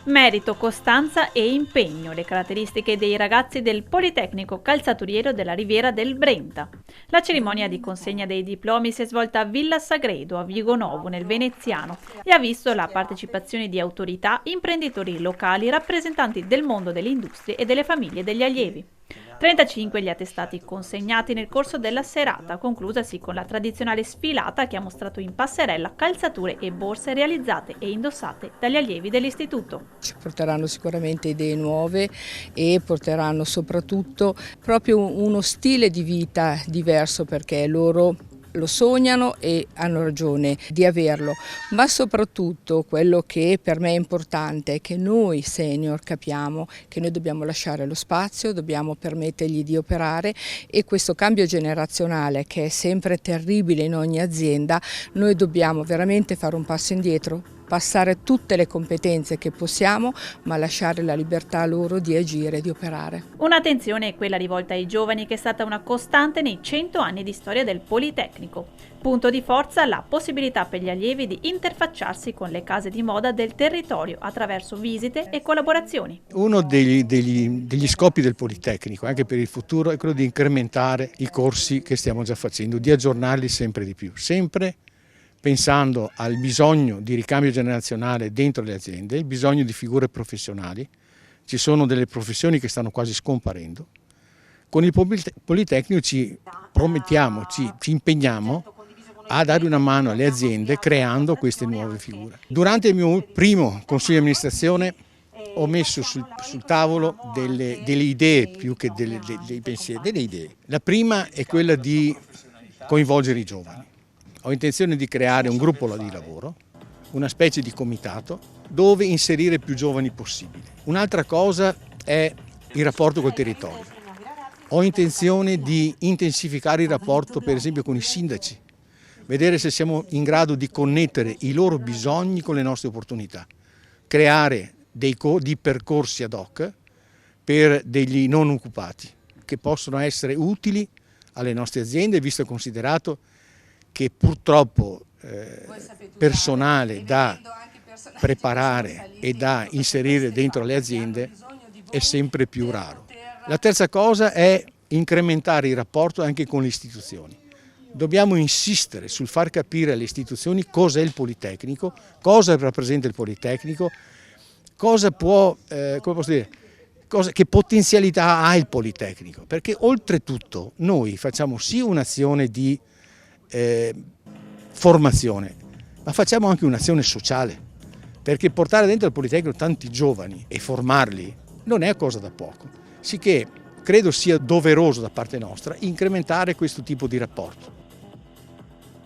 Merito, costanza e impegno, le caratteristiche dei ragazzi del Politecnico Calzaturiero della Riviera del Brenta. La cerimonia di consegna dei diplomi si è svolta a Villa Sagredo, a Vigo Novo, nel Veneziano, e ha visto la partecipazione di autorità, imprenditori locali, rappresentanti del mondo delle industrie e delle famiglie degli allievi. 35 gli attestati consegnati nel corso della serata, conclusasi con la tradizionale sfilata che ha mostrato in passerella calzature e borse realizzate e indossate dagli allievi dell'istituto. Ci porteranno sicuramente idee nuove e porteranno soprattutto proprio uno stile di vita diverso, perché loro lo sognano e hanno ragione di averlo, ma soprattutto quello che per me è importante è che noi senior capiamo che noi dobbiamo lasciare lo spazio, dobbiamo permettergli di operare, e questo cambio generazionale, che è sempre terribile in ogni azienda, noi dobbiamo veramente fare un passo indietro, passare tutte le competenze che possiamo, ma lasciare la libertà a loro di agire e di operare. Un'attenzione è quella rivolta ai giovani, che è stata una costante nei 100 anni di storia del Politecnico. Punto di forza la possibilità per gli allievi di interfacciarsi con le case di moda del territorio attraverso visite e collaborazioni. Uno degli scopi del Politecnico, anche per il futuro, è quello di incrementare i corsi che stiamo già facendo, di aggiornarli sempre di più, sempre pensando al bisogno di ricambio generazionale dentro le aziende, il bisogno di figure professionali. Ci sono delle professioni che stanno quasi scomparendo. Con il Politecnico ci promettiamo, ci impegniamo a dare una mano alle aziende creando queste nuove figure. Durante il mio primo consiglio di amministrazione ho messo sul tavolo delle idee più che dei pensieri, delle idee. La prima è quella di coinvolgere i giovani. Ho intenzione di creare un gruppo di lavoro, una specie di comitato, dove inserire più giovani possibili. Un'altra cosa è il rapporto col territorio. Ho intenzione di intensificare il rapporto, per esempio, con i sindaci, vedere se siamo in grado di connettere i loro bisogni con le nostre opportunità, creare dei percorsi ad hoc per degli non occupati, che possono essere utili alle nostre aziende, visto e considerato che purtroppo personale da preparare e da inserire dentro le aziende è sempre più raro. La terza cosa è incrementare il rapporto anche con le istituzioni. Dobbiamo insistere sul far capire alle istituzioni cosa è il Politecnico, cosa rappresenta il Politecnico, cosa può, come posso dire, che potenzialità ha il Politecnico, perché oltretutto noi facciamo sì un'azione di formazione, ma facciamo anche un'azione sociale, perché portare dentro il Politecnico tanti giovani e formarli non è cosa da poco, sicché credo sia doveroso da parte nostra incrementare questo tipo di rapporto.